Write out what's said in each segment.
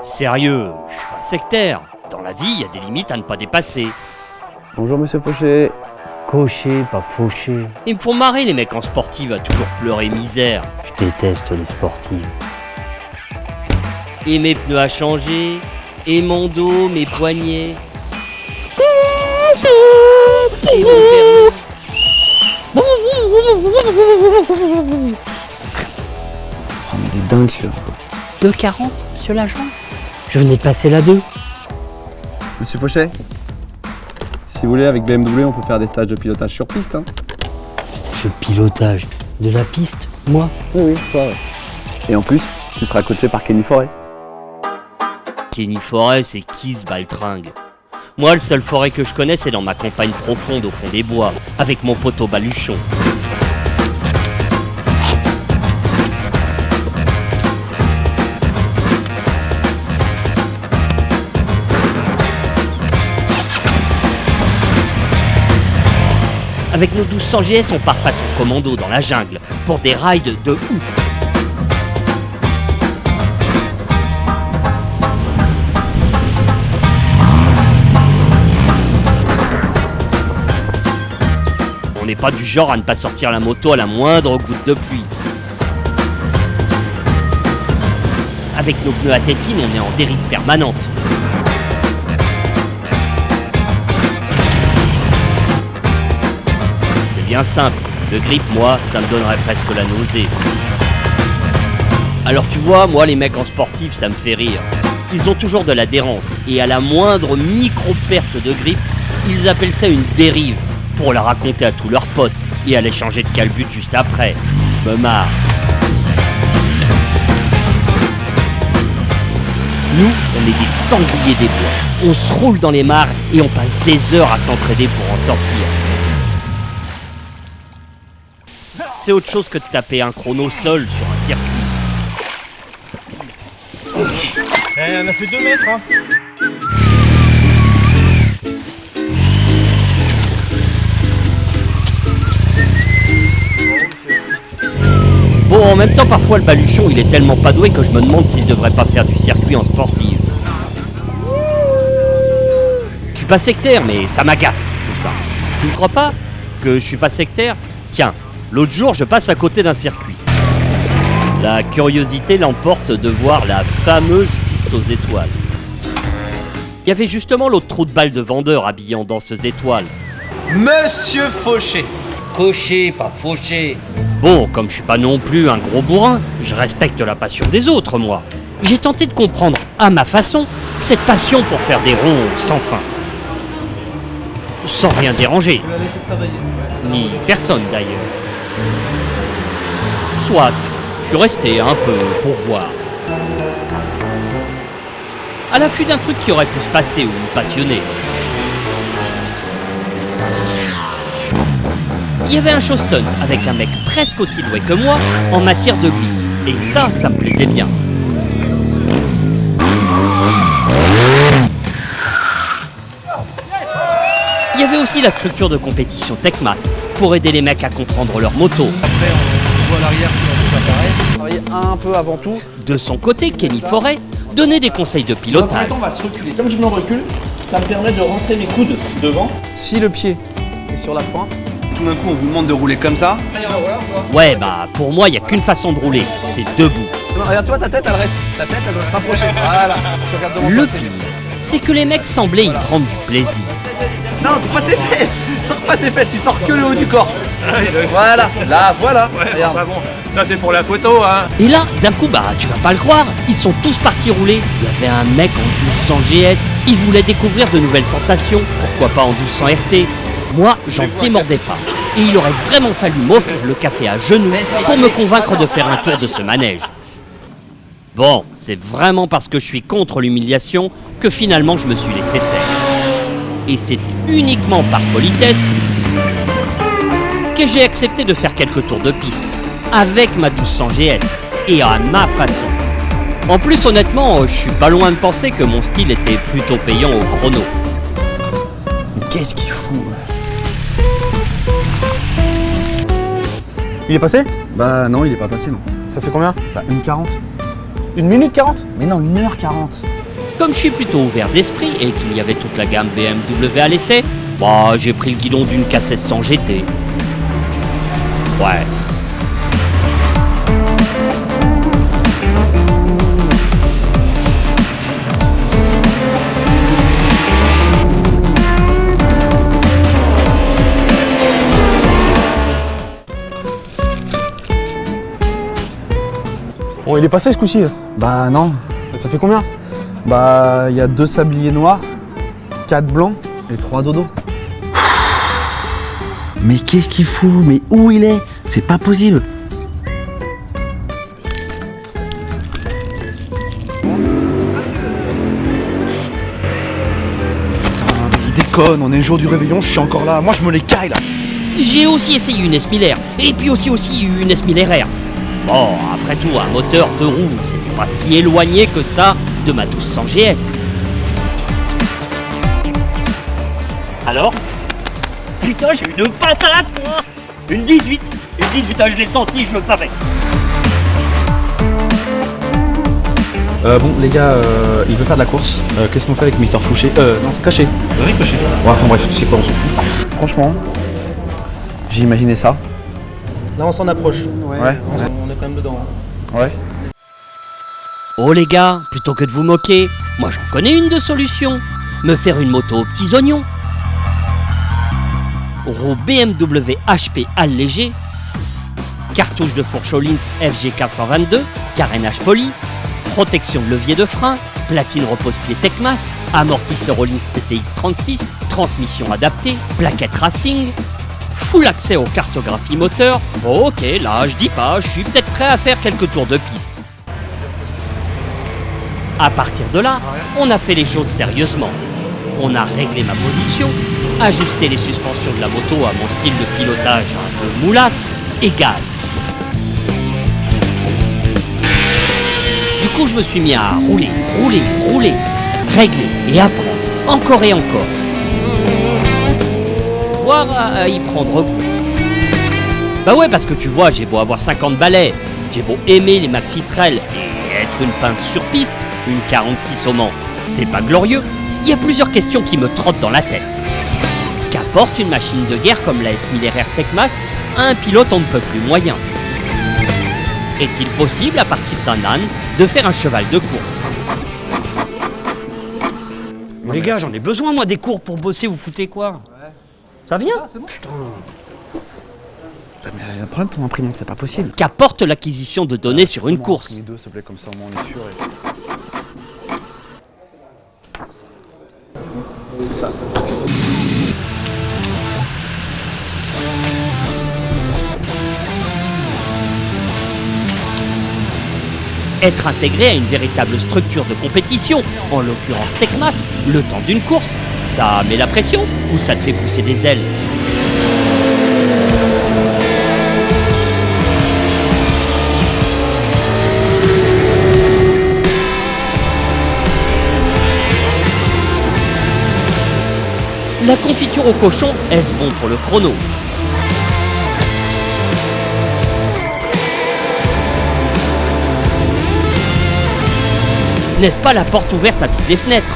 Sérieux, je suis pas sectaire. Dans la vie, il y a des limites à ne pas dépasser. Bonjour monsieur Fauché. Cocher, pas faucher. Ils me font marrer les mecs en sportive à toujours pleurer misère. Je déteste les sportives. Et mes pneus à changer, et mon dos, mes poignets. Et mon permis. Oh mais il est dingue celui-là. 2,40 sur l'agent. Je venais de passer la 2. Monsieur Fauché, si vous voulez, avec BMW, on peut faire des stages de pilotage sur piste. Hein. Stage de pilotage. De la piste, moi. Oui, toi, ouais. Et en plus, tu seras coaché par Kenny Forêt. Kenny Forêt, c'est qui ce baltringue? Moi, le seul forêt que je connais, c'est dans ma campagne profonde au fond des bois, avec mon poteau baluchon. Avec nos 1200 GS, on part façon commando dans la jungle, pour des rides de ouf. On n'est pas du genre à ne pas sortir la moto à la moindre goutte de pluie. Avec nos pneus à tétine, on est en dérive permanente. C'est bien simple, le grip, moi, ça me donnerait presque la nausée. Alors tu vois, moi les mecs en sportif, ça me fait rire. Ils ont toujours de l'adhérence, et à la moindre micro-perte de grip, ils appellent ça une dérive, pour la raconter à tous leurs potes, et aller changer de calbut juste après. Je me marre. Nous, on est des sangliers des bois. On se roule dans les mares, et on passe des heures à s'entraider pour en sortir. C'est autre chose que de taper un chrono seul sur un circuit. On a fait 2 mètres, hein. Bon, en même temps, parfois le baluchon, il est tellement pas doué que je me demande s'il devrait pas faire du circuit en sportive. Je suis pas sectaire, mais ça m'agace, tout ça. Tu ne crois pas que je suis pas sectaire? Tiens, l'autre jour, je passe à côté d'un circuit. La curiosité l'emporte de voir la fameuse piste aux étoiles. Il y avait justement l'autre trou de balle de vendeur habillé en danseuse étoile. Monsieur Fauché. Cocher, pas faucher. Bon, comme je suis pas non plus un gros bourrin, je respecte la passion des autres, moi. J'ai tenté de comprendre, à ma façon, cette passion pour faire des ronds sans fin. Sans rien déranger. Tu l'as laissé travailler. Ni personne d'ailleurs. Soit, je suis resté un peu pour voir. À l'affût d'un truc qui aurait pu se passer ou me passionner. Il y avait un show stunt avec un mec presque aussi doué que moi en matière de glisse. Et ça me plaisait bien. Il y avait aussi la structure de compétition Techmas pour aider les mecs à comprendre leur moto. Après, on voit à l'arrière si on peut apparaître. Travailler un peu avant tout. De son côté, Kenny Forêt donnait des conseils de Dans un premier pilotage. temps, on va se reculer. Comme je me recule, ça me permet de rentrer mes coudes devant. Si le pied est sur la pointe, Tout d'un coup, on vous demande de rouler comme ça. Ouais, bah pour moi, il n'y a qu'une façon de rouler, c'est debout. regarde toi, ta tête elle reste. Ta tête elle doit se rapprocher. Voilà. Tu regardes devant Le toi, c'est pire, c'est que les mecs semblaient y prendre du plaisir. Non, c'est pas tes fesses. Sors pas tes fesses, tu sors que le haut du corps. Voilà, là, voilà. Regarde. Enfin bon, ça c'est pour la photo, hein. Et là, d'un coup, bah tu vas pas le croire, ils sont tous partis rouler. Il y avait un mec en 1200 GS, il voulait découvrir de nouvelles sensations, pourquoi pas en 1200 RT. Moi, j'en démordais pas. Et il aurait vraiment fallu m'offrir le café à genoux pour me convaincre de faire un tour de ce manège. Bon, c'est vraiment parce que je suis contre l'humiliation que finalement je me suis laissé faire. Et c'est uniquement par politesse que j'ai accepté de faire quelques tours de piste avec ma 1200 GS et à ma façon. En plus, honnêtement, je suis pas loin de penser que mon style était plutôt payant au chrono. Qu'est-ce qu'il fout? Il est passé? Bah non, il est pas passé non. Ça fait combien? Bah 1,40. 1 minute 40? Mais non, 1h40. Comme je suis plutôt ouvert d'esprit et qu'il y avait toute la gamme BMW à l'essai, bah j'ai pris le guidon d'une K1600 GT. Ouais. Bon, il est passé ce coup-ci. Bah non. Ça fait combien? Bah, il y a 2 sabliers noirs, 4 blancs et 3 dodos. Mais qu'est-ce qu'il fout? Mais où il est? C'est pas possible. Putain, il déconne, on est le jour du réveillon, je suis encore là. Moi, je me les caille là. J'ai aussi essayé une S1000R et puis aussi une S1000 RR. Bon, après tout, un moteur 2 roues, c'était pas si éloigné que ça de ma 1200 GS. Alors? Putain, j'ai une patate, moi! Une 18, je l'ai senti, je le savais. Bon, les gars, il veut faire de la course. Qu'est-ce qu'on fait avec Mister Fouché? Non, c'est caché. Oui, coché. Ouais, enfin bref, tu sais quoi, on s'en fout. Franchement, j'ai imaginé ça. Là, on s'en approche. Ouais. On est quand même dedans. Ouais. Oh les gars, plutôt que de vous moquer, moi j'en connais une de solution. Me faire une moto aux petits oignons. Roue BMW HP allégé, cartouche de fourche Öhlins FGK 122, carénage poli, protection de levier de frein, platine repose-pied Tecmas, amortisseur Öhlins TTX 36, transmission adaptée, plaquette racing, full accès aux cartographies moteur. Bon ok, là je dis pas, je suis peut-être prêt à faire quelques tours de piste. À partir de là, on a fait les choses sérieusement. On a réglé ma position, ajusté les suspensions de la moto à mon style de pilotage un peu moulasse et gaz. Du coup, je me suis mis à rouler, régler et apprendre, encore et encore. Voire à y prendre goût. Bah ouais, parce que tu vois, j'ai beau avoir 50 balais, j'ai beau aimer les maxi trail et être une pince sur piste, une 46 au Mans, c'est pas glorieux. Il y a plusieurs questions qui me trottent dans la tête. Qu'apporte une machine de guerre comme la S1000 RR Tecmas à un pilote on ne peut plus moyen? Est-il possible, à partir d'un âne, de faire un cheval de course? Les gars, j'en ai besoin, moi, des cours pour bosser, vous foutez quoi? Ça vient? Putain, mais il y a un problème pour imprimante, c'est pas possible. Qu'apporte l'acquisition de données sur une course? Les deux, s'il te plaît, comme ça au moins on est sûr. C'est ça. Être intégré à une véritable structure de compétition, en l'occurrence Tecmas, le temps d'une course, ça met la pression ou ça te fait pousser des ailes? La confiture au cochon, est-ce bon pour le chrono? N'est-ce pas la porte ouverte à toutes les fenêtres?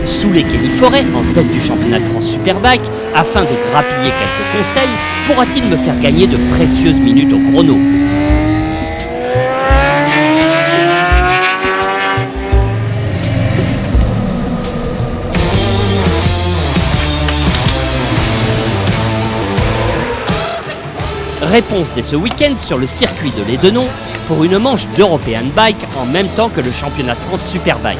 Saoulé Kenny Forêt, en tête du championnat de France Superbike, afin de grappiller quelques conseils, pourra-t-il me faire gagner de précieuses minutes au chrono? Réponse dès ce week-end sur le circuit de l'Édenon pour une manche d'European Bike en même temps que le championnat de France Superbike.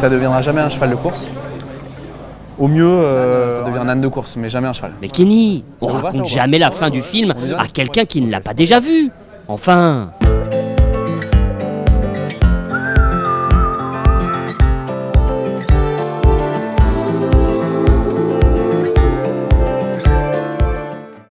Ça deviendra jamais un cheval de course. Au mieux, ça devient un âne de course, mais jamais un cheval. Mais Kenny, on Ça vous va, ça, raconte ou pas jamais la fin du film On est bien à quelqu'un qui ne l'a pas déjà vu. Enfin...